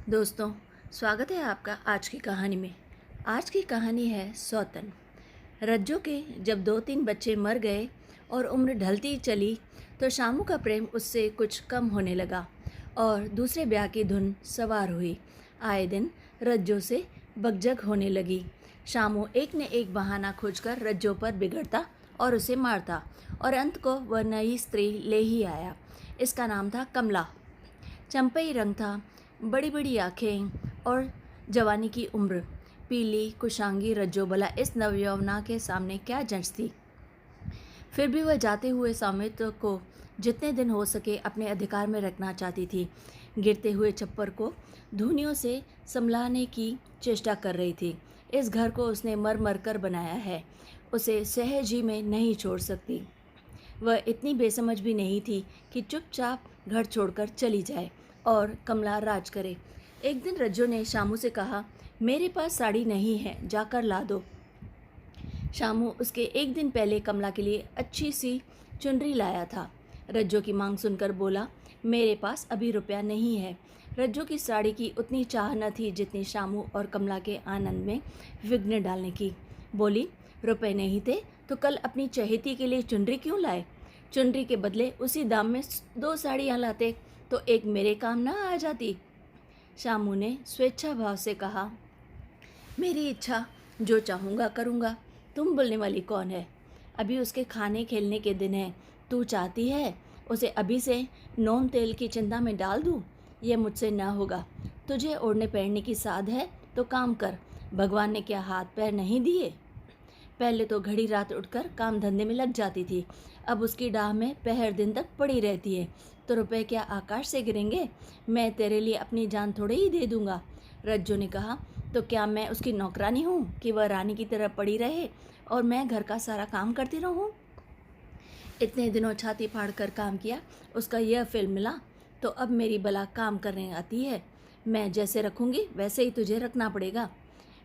दोस्तों, स्वागत है आपका आज की कहानी में। आज की कहानी है सौतन। रज्जो के जब 2-3 बच्चे मर गए और उम्र ढलती चली तो शामू का प्रेम उससे कुछ कम होने लगा और दूसरे ब्याह की धुन सवार हुई। आए दिन रज्जो से बकझक होने लगी। शामू एक न एक बहाना खोजकर रज्जो पर बिगड़ता और उसे मारता और अंत को वह नई स्त्री ले ही आया। इसका नाम था कमला। चंपई रंग था, बड़ी बड़ी आँखें और जवानी की उम्र। पीली कुशांगी रज्जोबला इस नवयौवना के सामने क्या जंचती। फिर भी वह जाते हुए स्वामित्व को जितने दिन हो सके अपने अधिकार में रखना चाहती थी। गिरते हुए छप्पर को धूनियों से संभलाने की चेष्टा कर रही थी। इस घर को उसने मर मर कर बनाया है, उसे सहज ही में नहीं छोड़ सकती। वह इतनी बेसमझ भी नहीं थी कि चुपचाप घर छोड़कर चली जाए और कमला राज करे। एक दिन रज्जो ने शामू से कहा, मेरे पास साड़ी नहीं है, जाकर ला दो। शामू उसके एक दिन पहले कमला के लिए अच्छी सी चुनरी लाया था। रज्जो की मांग सुनकर बोला, मेरे पास अभी रुपया नहीं है। रज्जो की साड़ी की उतनी चाह न थी जितनी शामू और कमला के आनंद में विघ्न डालने की। बोली, रुपए नहीं थे तो कल अपनी चहेती के लिए चुनरी क्यों लाए? चुनरी के बदले उसी दाम में 2 साड़ियाँ लाते तो एक मेरे काम ना आ जाती। शामू ने स्वेच्छा भाव से कहा, मेरी इच्छा, जो चाहूँगा करूँगा। तुम बोलने वाली कौन है? अभी उसके खाने खेलने के दिन है। तू चाहती है उसे अभी से नोन तेल की चिंता में डाल दूँ? यह मुझसे न होगा। तुझे ओढ़ने पहनने की साध है तो काम कर। भगवान ने क्या हाथ पैर नहीं दिए? पहले तो घड़ी रात उठकर काम धंधे में लग जाती थी, अब उसकी डाह में पहर दिन तक पड़ी रहती है। तो रुपए क्या आकाश से गिरेंगे? मैं तेरे लिए अपनी जान थोड़े ही दे दूंगा। रज्जो ने कहा, तो क्या मैं उसकी नौकरानी हूँ कि वह रानी की तरह पड़ी रहे और मैं घर का सारा काम करती रहूँ? इतने दिनों छाती फाड़ कर काम किया, उसका यह फिल्म मिला तो अब मेरी बला काम करने आती है। मैं जैसे रखूँगी वैसे ही तुझे रखना पड़ेगा।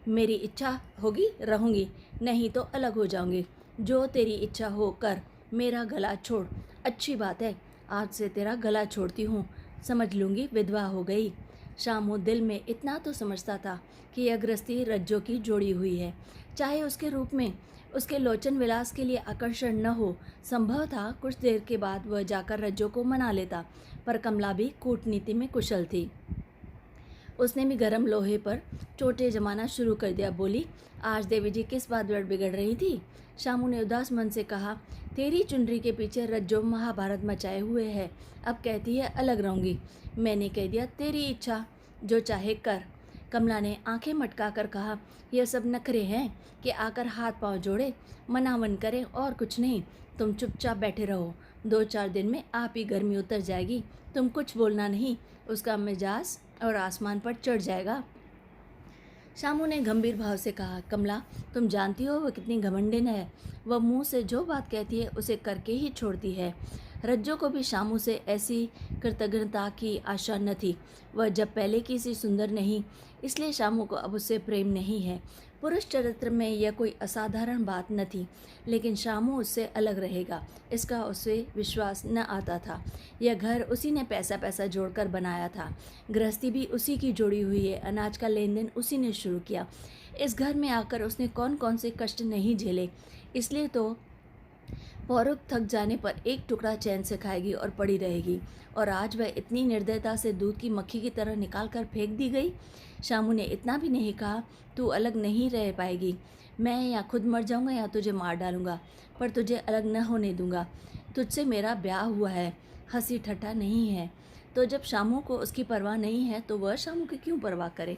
मेरी इच्छा होगी रहूँगी, नहीं तो अलग हो जाऊँगी। जो तेरी इच्छा हो कर, मेरा गला छोड़। अच्छी बात है, आज से तेरा गला छोड़ती हूँ, समझ लूँगी विधवा हो गई। शामू दिल में इतना तो समझता था कि यह गृहस्थी रज्जो की जोड़ी हुई है। चाहे उसके रूप में उसके लोचन विलास के लिए आकर्षण न हो, संभव था कुछ देर के बाद वह जाकर रज्जो को मना लेता। पर कमला भी कूटनीति में कुशल थी। उसने भी गरम लोहे पर चोटे जमाना शुरू कर दिया। बोली, आज देवी जी किस बात बिगड़ रही थी? शामू ने उदास मन से कहा, तेरी चुनरी के पीछे रज्जो महाभारत मचाए हुए है। अब कहती है अलग रहूँगी। मैंने कह दिया, तेरी इच्छा, जो चाहे कर। कमला ने आंखें मटका कर कहा, यह सब नखरे हैं कि आकर हाथ पांव जोड़े, मनावन करें और कुछ नहीं। तुम चुपचाप बैठे रहो, 2-4 दिन में आप ही गर्मी उतर जाएगी। तुम कुछ बोलना नहीं, उसका मिजाज और आसमान पर चढ़ जाएगा। शामू ने गंभीर भाव से कहा, कमला, तुम जानती हो वह कितनी घमंडिन है। वह मुंह से जो बात कहती है उसे करके ही छोड़ती है। रज्जो को भी शामू से ऐसी कृतज्ञता की आशा न थी। वह जब पहले की सी सुंदर नहीं, इसलिए शामू को अब उससे प्रेम नहीं है। पुरुष चरित्र में यह कोई असाधारण बात न थी, लेकिन शामू उससे अलग रहेगा, इसका उसे विश्वास न आता था। यह घर उसी ने पैसा पैसा जोड़कर बनाया था। गृहस्थी भी उसी की जोड़ी हुई है। अनाज का लेन देन उसी ने शुरू किया। इस घर में आकर उसने कौन कौन से कष्ट नहीं झेले। इसलिए तो पौरुख थक जाने पर एक टुकड़ा चैन से खाएगी और पड़ी रहेगी, और आज वह इतनी निर्दयता से दूध की मक्खी की तरह निकाल कर फेंक दी गई। शामू ने इतना भी नहीं कहा, तू अलग नहीं रह पाएगी। मैं या खुद मर जाऊंगा या तुझे मार डालूंगा, पर तुझे अलग न होने दूंगा। तुझसे मेरा ब्याह हुआ है, हंसी ठट्ठा नहीं है। तो जब शामू को उसकी परवाह नहीं है तो वह शामू की क्यों परवाह करे?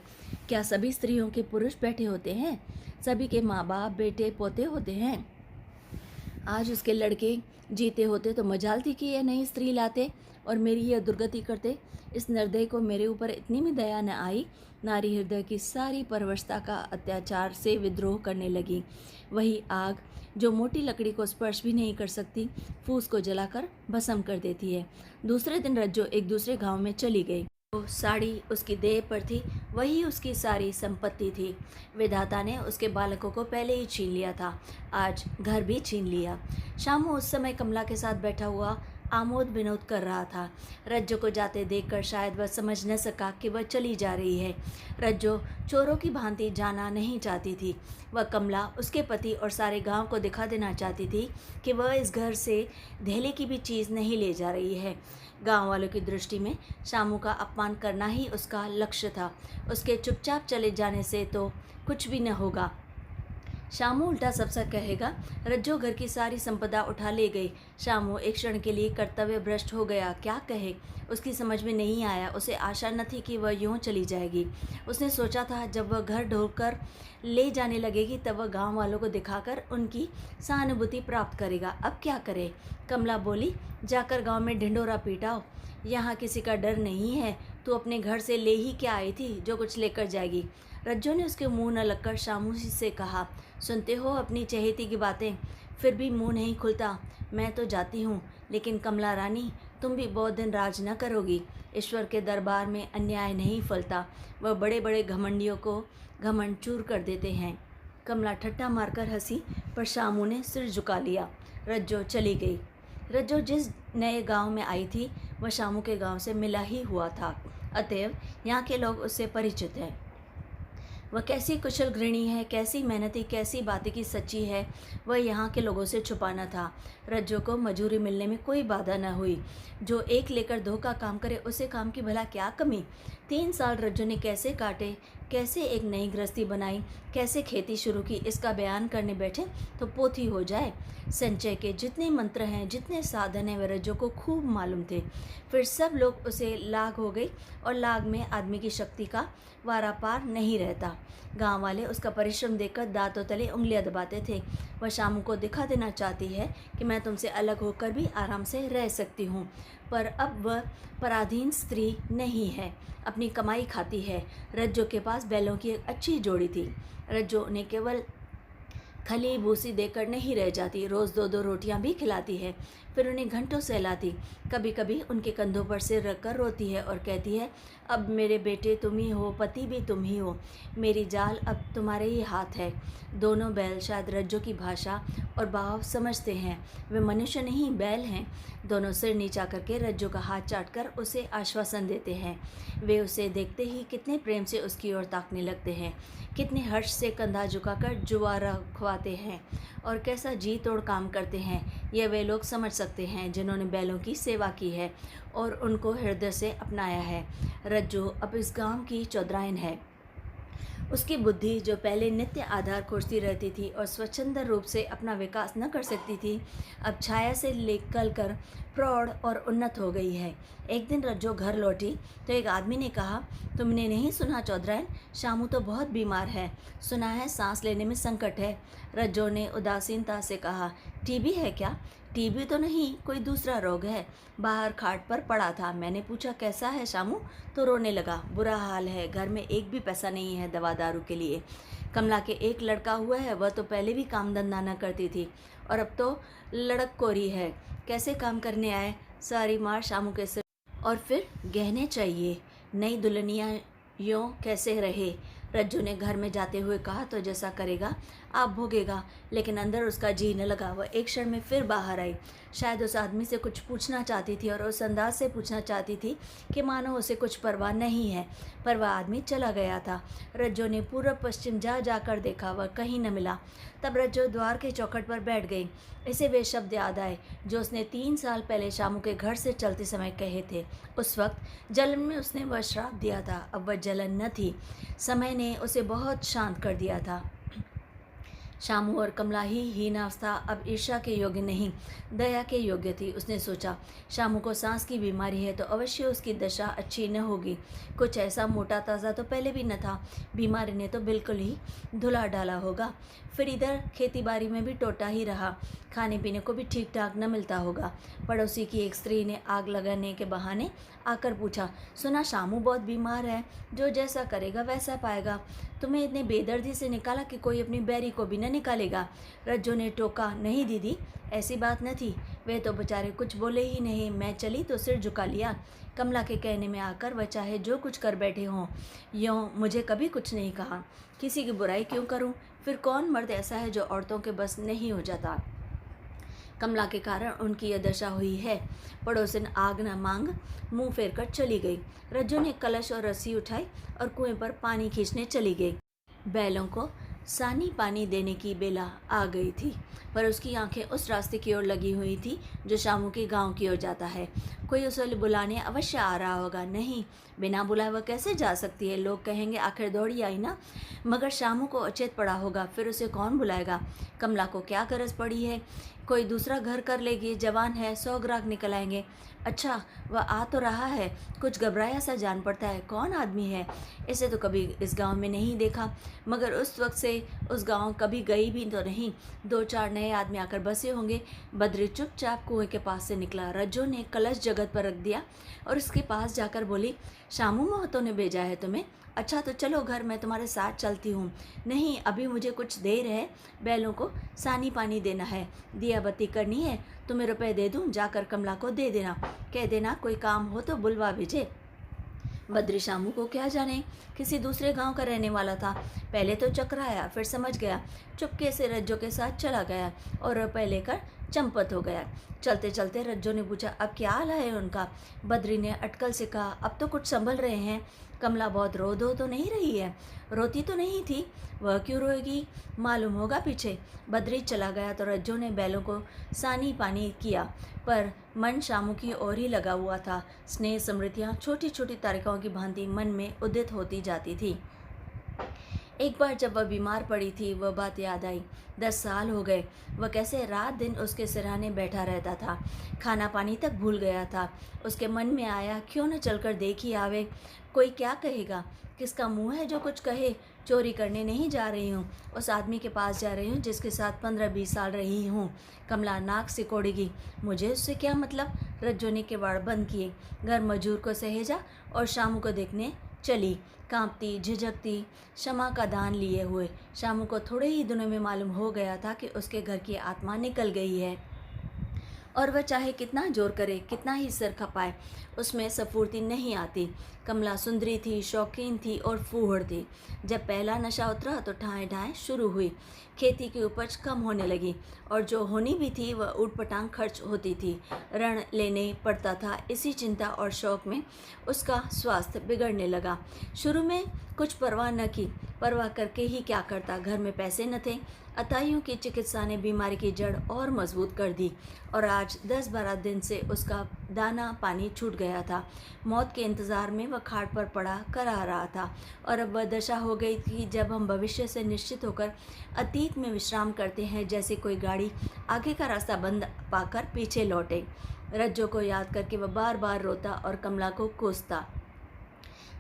क्या सभी स्त्रियों के पुरुष बैठे होते हैं? सभी के माँ बाप बेटे पोते होते हैं? आज उसके लड़के जीते होते तो मजाल थी कि यह नई स्त्री लाते और मेरी यह दुर्गति करते। इस निर्दय को मेरे ऊपर इतनी भी दया न आई। नारी हृदय की सारी परवशता का अत्याचार से विद्रोह करने लगी। वही आग जो मोटी लकड़ी को स्पर्श भी नहीं कर सकती, फूस को जलाकर भस्म कर देती है। दूसरे दिन रज्जो एक दूसरे गांव में चली गई। वो साड़ी उसकी देह पर थी, वही उसकी सारी संपत्ति थी। विधाता ने उसके बालकों को पहले ही छीन लिया था, आज घर भी छीन लिया। शामू उस समय कमला के साथ बैठा हुआ आमोद विनोद कर रहा था। रज्जो को जाते देखकर शायद वह समझ न सका कि वह चली जा रही है। रज्जो चोरों की भांति जाना नहीं चाहती थी। वह कमला, उसके पति और सारे गांव को दिखा देना चाहती थी कि वह इस घर से धेले की भी चीज़ नहीं ले जा रही है। गांव वालों की दृष्टि में शामू का अपमान करना ही उसका लक्ष्य था। उसके चुपचाप चले जाने से तो कुछ भी न होगा। शामू उल्टा सबसे कहेगा, रज्जो घर की सारी संपदा उठा ले गई। शामू एक क्षण के लिए कर्तव्य भ्रष्ट हो गया। क्या कहे, उसकी समझ में नहीं आया। उसे आशा न थी कि वह यूं चली जाएगी। उसने सोचा था जब वह घर ढोकर ले जाने लगेगी तब वह गांव वालों को दिखाकर उनकी सहानुभूति प्राप्त करेगा। अब क्या करे? कमला बोली, जाकर गांव में ढिंढोरा पीटाओ। यहाँ किसी का डर नहीं है। तू अपने घर से ले ही क्या आई थी जो कुछ लेकर जाएगी? रज्जो ने उसके मुंह न लगकर शामू से कहा, सुनते हो अपनी चहेती की बातें, फिर भी मुंह नहीं खुलता। मैं तो जाती हूँ, लेकिन कमला रानी, तुम भी बहुत दिन राज न करोगी। ईश्वर के दरबार में अन्याय नहीं फलता। वह बड़े बड़े घमंडियों को घमंड चूर कर देते हैं। कमला ठट्ठा मारकर हंसी, पर शामू ने सिर झुका लिया। रज्जो चली गई। रज्जो जिस नए गांव में आई थी वह शामू के गांव से मिला ही हुआ था, अतएव यहाँ के लोग उससे परिचित हैं। वह कैसी कुशल गृहिणी है, कैसी मेहनती, कैसी बातें की सच्ची है, वह यहाँ के लोगों से छुपाना था। रज्जो को मजूरी मिलने में कोई बाधा न हुई। जो एक लेकर दो का काम करे उसे काम की भला क्या कमी। 3 साल रज्जो ने कैसे काटे, कैसे एक नई गृहस्थी बनाई, कैसे खेती शुरू की, इसका बयान करने बैठे तो पोथी हो जाए। संचय के जितने मंत्र हैं, जितने साधन हैं, वह रज्जो को खूब मालूम थे। फिर सब लोग उसे लाग हो गई, और लाग में आदमी की शक्ति का वारा पार नहीं रहता। गांव वाले उसका परिश्रम देखकर दांतों तले उंगलियां दबाते थे। वह शामू को दिखा देना चाहती है कि मैं तुमसे अलग होकर भी आराम से रह सकती हूँ, पर अब वह पराधीन स्त्री नहीं है, अपनी कमाई खाती है। रज्जो के पास बैलों की एक अच्छी जोड़ी थी। रज्जो ने केवल खली भूसी देकर नहीं रह जाती, रोज़ 2-2 रोटियां भी खिलाती है, फिर उन्हें घंटों सहलाती। कभी कभी उनके कंधों पर सिर रखकर रोती है और कहती है, अब मेरे बेटे तुम ही हो, पति भी तुम ही हो, मेरी जाल अब तुम्हारे ही हाथ है। दोनों बैल शायद रज्जो की भाषा और भाव समझते हैं। वे मनुष्य नहीं, बैल हैं। दोनों सिर नीचा करके रज्जो का हाथ चाटकर उसे आश्वासन देते हैं। वे उसे देखते ही कितने प्रेम से उसकी ओर ताकने लगते हैं, कितने हर्ष से कंधा झुकाकर जुआरा खुआते हैं, और कैसा जी तोड़ काम करते हैं। यह वे लोग समझ सकते हैं जिन्होंने बैलों की सेवा की है और उनको हृदय से अपनाया है। रज्जो अब इस गांव की चौधराइन है। उसकी बुद्धि, जो पहले नित्य आधार खोजती रहती थी और स्वच्छंद रूप से अपना विकास न कर सकती थी, अब छाया से निकल कर प्रौढ़ और उन्नत हो गई है। एक दिन रज्जो घर लौटी तो एक आदमी ने कहा, तुमने नहीं सुना चौधराइन, शामू तो बहुत बीमार है, सुना है सांस लेने में संकट है। रज्जो ने उदासीनता से कहा, टीबी है क्या? टीबी तो नहीं, कोई दूसरा रोग है। बाहर खाट पर पड़ा था। मैंने पूछा, कैसा है शामू? तो रोने लगा। बुरा हाल है, घर में एक भी पैसा नहीं है दवा दारू के लिए। कमला के एक लड़का हुआ है, वह तो पहले भी काम धंधा न करती थी और अब तो लड़क कोरी है। कैसे काम करने आए? सारी मार शामू के सिर। और फिर गहने चाहिए, नई दुल्हनिया यूँ कैसे रहे? रज्जू ने घर में जाते हुए कहा, तो जैसा करेगा आप भोगेगा। लेकिन अंदर उसका जी न लगा। वह एक क्षण में फिर बाहर आई। शायद उस आदमी से कुछ पूछना चाहती थी और उस अंदाज से पूछना चाहती थी कि मानो उसे कुछ परवाह नहीं है, पर वह आदमी चला गया था। रज्जो ने पूर्व पश्चिम जा जाकर देखा, वह कहीं न मिला। तब रज्जो द्वार के चौखट पर बैठ गई। इसे वे शब्द याद आए जो उसने 3 साल पहले शामू के घर से चलते समय कहे थे। उस वक्त जलन में उसने वह श्राप दिया था। अब वह जलन न थी, समय ने उसे बहुत शांत कर दिया था। शामू और कमला ही हीनावस्था अब ईर्ष्या के योग्य नहीं, दया के योग्य थी। उसने सोचा, शामू को सांस की बीमारी है तो अवश्य उसकी दशा अच्छी न होगी। कुछ ऐसा मोटा ताज़ा तो पहले भी न था, बीमारी ने तो बिल्कुल ही धुला डाला होगा। फिर इधर खेती बाड़ी में भी टोटा ही रहा, खाने पीने को भी ठीक ठाक न मिलता होगा। पड़ोसी की एक स्त्री ने आग लगाने के बहाने आकर पूछा, सुना शामू बहुत बीमार है, जो जैसा करेगा वैसा पाएगा। तुम्हें इतने बेदर्दी से निकाला कि कोई अपनी बैरी को भी न निकालेगा। रज्जो ने टोका, नहीं दीदी, ऐसी बात न थी। वे तो बेचारे कुछ बोले ही नहीं। मैं चली तो सिर झुका लिया। कमला के कहने में आकर वह चाहे जो कुछ कर बैठे हों, यों मुझे कभी कुछ नहीं कहा। किसी की बुराई क्यों करूं? फिर कौन मर्द ऐसा है जो औरतों के बस नहीं हो जाता? कमला के कारण उनकी यह दशा हुई है। पड़ोसिन आग न मांग मुंह फेर कर चली गई। रज्जो ने कलश और रस्सी उठाई और कुएं पर पानी खींचने चली गई। बैलों को सानी पानी देने की बेला आ गई थी, पर उसकी आंखें उस रास्ते की ओर लगी हुई थी जो शामू के गांव की ओर जाता है। कोई उसे बुलाने अवश्य आ रहा होगा। नहीं, बिना बुलाए वह कैसे जा सकती है? लोग कहेंगे आखिर दौड़ी आई ना। मगर शामू को अचेत पड़ा होगा, फिर उसे कौन बुलाएगा? कमला को क्या गरज पड़ी है? कोई दूसरा घर कर लेगी, जवान है, 100 ग्राहक निकल आएंगे। अच्छा, वह आ तो रहा है। कुछ घबराया सा जान पड़ता है। कौन आदमी है? इसे तो कभी इस गांव में नहीं देखा, मगर उस वक्त से उस गांव कभी गई भी तो नहीं। 2-4 नए आदमी आकर बसे होंगे। बद्री चुपचाप कुएं के पास से निकला। रज्जो ने कलश जगत पर रख दिया और उसके पास जाकर बोली, शामू महतो ने भेजा है तुम्हें? अच्छा तो चलो घर, मैं तुम्हारे साथ चलती हूँ। नहीं, अभी मुझे कुछ देर है, बैलों को सानी पानी देना है, दिया बत्ती करनी है। तुम्हें रुपए दे दूँ, जाकर कमला को दे देना, कह देना कोई काम हो तो बुलवा भेजे। बद्री शामू को क्या जाने, किसी दूसरे गांव का रहने वाला था। पहले तो चकराया, फिर समझ गया। चुपके से रज्जो के साथ चला गया और रुपए लेकर चंपत हो गया। चलते चलते रज्जो ने पूछा, अब क्या हाल है उनका? बद्री ने अटकल से कहा, अब तो कुछ संभल रहे हैं। कमला बहुत रो धो तो नहीं रही है? रोती तो नहीं थी, वह क्यों रोएगी? मालूम होगा पीछे। बद्री चला गया तो रज्जो ने बैलों को सानी पानी किया, पर मन शामू की ओर ही लगा हुआ था। स्नेह स्मृतियाँ छोटी छोटी तारिकाओं की भांति मन में उदित होती जाती थी। एक बार जब वह बीमार पड़ी थी, वह बात याद आई। 10 साल हो गए, वह कैसे रात दिन उसके सिरहाने बैठा रहता था, खाना पानी तक भूल गया था। उसके मन में आया, क्यों न चलकर देख ही आवे। कोई क्या कहेगा? किसका मुंह है जो कुछ कहे? चोरी करने नहीं जा रही हूँ, उस आदमी के पास जा रही हूँ जिसके साथ 15-20 साल रही हूँ। कमला नाक सिकोड़ेगी, मुझे उससे क्या मतलब? रज्जो ने किवाड़ बंद किए, घर मजूर को सहेजा और शामू को देखने चली, कांपती झिझकती, क्षमा का दान लिए हुए। शामू को थोड़े ही दिनों में मालूम हो गया था कि उसके घर की आत्मा निकल गई है, और वह चाहे कितना जोर करे, कितना ही सिर खपाए, उसमें स्फूर्ति नहीं आती। कमला सुंदरी थी, शौकीन थी और फूहड़ थी। जब पहला नशा उतरा तो ठाएं ठाएं शुरू हुई। खेती की उपज कम होने लगी और जो होनी भी थी वह ऊटपटांग खर्च होती थी। ऋण लेने पड़ता था। इसी चिंता और शौक में उसका स्वास्थ्य बिगड़ने लगा। शुरू में कुछ परवाह न की, परवाह करके ही क्या करता, घर में पैसे न थे। अताइयों की चिकित्सा ने बीमारी की जड़ और मजबूत कर दी और आज 10-12 दिन से उसका दाना पानी छूट गया था। मौत के इंतज़ार में वह खाट पर पड़ा करा रहा था और अब वह दशा हो गई थी जब हम भविष्य से निश्चित होकर अतीत में विश्राम करते हैं, जैसे कोई गाड़ी आगे का रास्ता बंद पाकर पीछे लौटे। रज्जो को याद करके वह बार बार रोता और कमला को कोसता,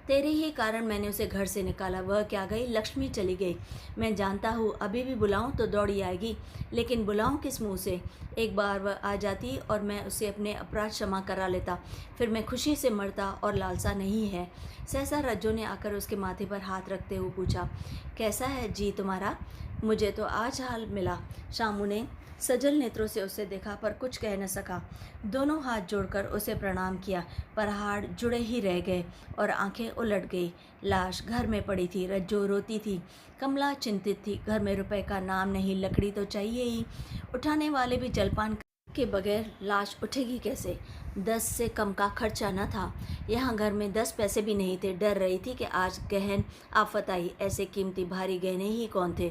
तेरे ही कारण मैंने उसे घर से निकाला। वह क्या गई? लक्ष्मी चली गई। मैं जानता हूँ अभी भी बुलाऊं तो दौड़ी आएगी, लेकिन बुलाऊं किस मुंह से? एक बार वह आ जाती और मैं उसे अपने अपराध क्षमा करा लेता, फिर मैं खुशी से मरता और लालसा नहीं है। सहसा रज्जो ने आकर उसके माथे पर हाथ रखते हुए पूछा, कैसा है जी तुम्हारा? मुझे तो आज हाल मिला। शामू ने सजल नेत्रों से उसे देखा पर कुछ कह न सका। दोनों हाथ जोड़कर उसे प्रणाम किया, पर हाथ जुड़े ही रह गए और आंखें उलट गई। लाश घर में पड़ी थी। रज्जो रोती थी। कमला चिंतित थी। घर में रुपए का नाम नहीं, लकड़ी तो चाहिए ही। उठाने वाले भी जलपान के बगैर लाश उठेगी कैसे? 10 से कम का खर्चा न था। यहाँ घर में 10 पैसे भी नहीं थे। डर रही थी कि आज गहन आफत आई। ऐसे कीमती भारी गहने ही कौन थे?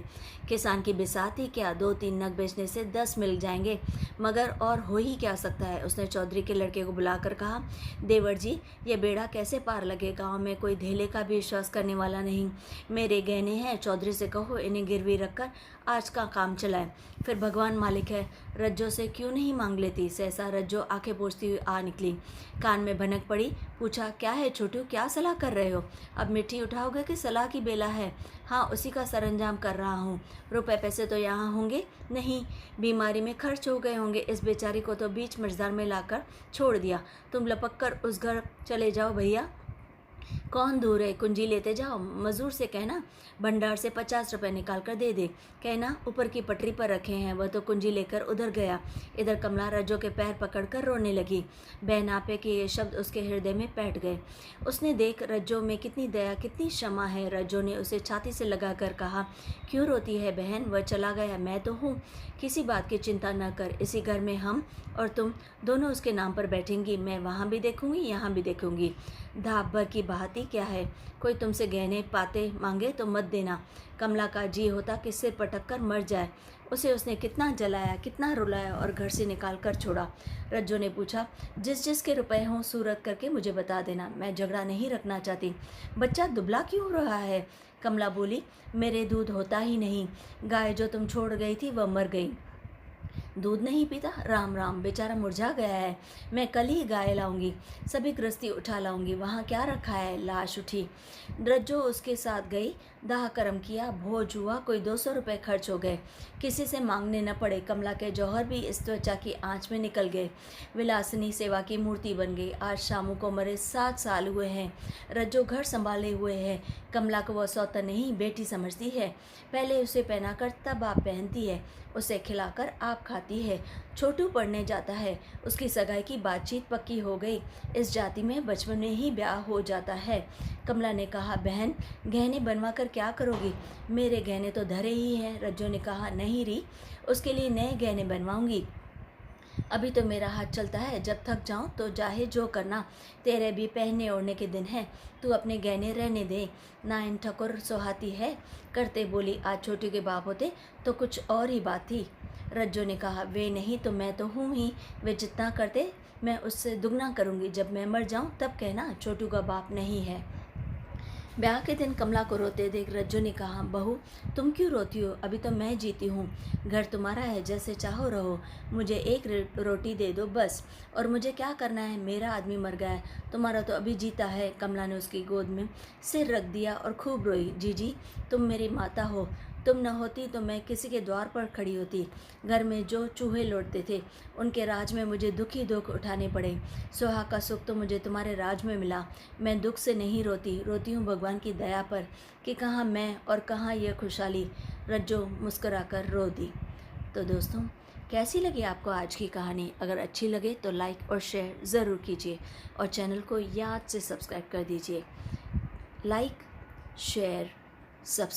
किसान की बिसात ही क्या? 2-3 नग बेचने से 10 मिल जाएंगे, मगर और हो ही क्या सकता है? उसने चौधरी के लड़के को बुलाकर कहा, देवर जी, ये बेड़ा कैसे पार लगे? गाँव में कोई धेले का भी विश्वास करने वाला नहीं। मेरे गहने हैं, चौधरी से कहो इन्हें गिरवी रखकर आज का काम चलाए, फिर भगवान मालिक है। रज्जो से क्यों नहीं मांग लेती? सहसा रज्जो आंखें पोंछती हुई आ निकली। कान में भनक पड़ी। पूछा, क्या है छोटू, क्या सलाह कर रहे हो? अब मिट्टी उठाओगे कि सलाह की बेला है? हाँ, उसी का सरंजाम कर रहा हूँ। रुपए पैसे तो यहाँ होंगे नहीं, बीमारी में खर्च हो गए होंगे। इस बेचारी को तो बीच मझधार में लाकर छोड़ दिया। तुम लपक कर उस घर चले जाओ भैया। कौन दूर है, कुंजी लेते जाओ, मजदूर से कहना भंडार से 50 रुपये निकाल कर दे दे, कहना ऊपर की पटरी पर रखे हैं। वह तो कुंजी लेकर उधर गया। इधर कमला रज्जो के पैर पकड़कर रोने लगी। बहन आपे के ये शब्द उसके हृदय में बैठ गए। उसने देख रज्जो में कितनी दया, कितनी क्षमा है। रज्जो ने उसे छाती से लगाकर कहा, क्यों रोती है बहन, वह चला गया, मैं तो हूँ, किसी बात की चिंता न कर। इसी घर में हम और तुम दोनों उसके नाम पर बैठेंगी। मैं वहाँ भी देखूंगी, यहाँ भी देखूंगी। धाप भर की बहाती क्या है, कोई तुमसे गहने पाते मांगे तो मत देना। कमला का जी होता कि सिर पटक कर मर जाए। उसे उसने कितना जलाया, कितना रुलाया और घर से निकाल कर छोड़ा। रज्जो ने पूछा, जिस जिस के रुपए हों सूरत करके मुझे बता देना, मैं झगड़ा नहीं रखना चाहती। बच्चा दुबला क्यों हो रहा है? कमला बोली, मेरे दूध होता ही नहीं। गाय जो तुम छोड़ गई थी वह मर गई, दूध नहीं पीता। राम राम, बेचारा मुरझा गया है। मैं कल ही गाय लाऊंगी, सभी गृहस्थी उठा लाऊंगी। वहाँ क्या रखा है? लाश उठी। रज्जो उसके साथ गई। दाह कर्म किया, भोज हुआ, कोई 200 रुपये खर्च हो गए, किसी से मांगने न पड़े। कमला के जौहर भी इस त्वचा की आँच में निकल गए। विलासिनी सेवा की मूर्ति बन गई। आज शामू को मरे 7 साल हुए हैं। रज्जो घर संभाले हुए है। कमला को वह सौतन नहीं, बेटी समझती है। पहले उसे पहनाकर तब आप पहनती है, उसे खिलाकर आप खाती है। छोटू पढ़ने जाता है, उसकी सगाई की बातचीत पक्की हो गई। इस जाति में बचपन में ही ब्याह हो जाता है। कमला ने कहा, बहन गहने बनवा कर क्या करोगी? मेरे गहने तो धरे ही हैं। रज्जो ने कहा, नहीं री, उसके लिए नए गहने बनवाऊंगी। अभी तो मेरा हाथ चलता है, जब थक जाऊं तो चाहे जो करना। तेरे भी पहनने ओढ़ने के दिन हैं, तू अपने गहने रहने दे। ना इन ठकुर सुहाती है करते बोली। आज छोटू के बाप होते तो कुछ और ही बात थी। रज्जो ने कहा, वे नहीं तो मैं तो हूँ ही, वे जितना करते मैं उससे दुगना करूँगी। जब मैं मर जाऊँ तब कहना छोटू का बाप नहीं है। ब्याह के दिन कमला को रोते देख रज्जो ने कहा, बहू तुम क्यों रोती हो? अभी तो मैं जीती हूँ, घर तुम्हारा है, जैसे चाहो रहो, मुझे एक रोटी दे दो बस। और मुझे क्या करना है? मेरा आदमी मर गया है, तुम्हारा तो अभी जीता है। कमला ने उसकी गोद में सिर रख दिया और खूब रोई। जीजी तुम मेरी माता हो, तुम न होती तो मैं किसी के द्वार पर खड़ी होती। घर में जो चूहे लौटते थे उनके राज में मुझे दुख ही दुख उठाने पड़े। सुहाग का सुख तो मुझे तुम्हारे राज में मिला। मैं दुख से नहीं रोती, रोती हूँ भगवान की दया पर कि कहाँ मैं और कहाँ यह खुशहाली। रज्जो मुस्कुराकर रो दी। तो दोस्तों, कैसी लगी आपको आज की कहानी? अगर अच्छी लगे तो लाइक और शेयर ज़रूर कीजिए और चैनल को याद से सब्सक्राइब कर दीजिए। Like, share, subscribe.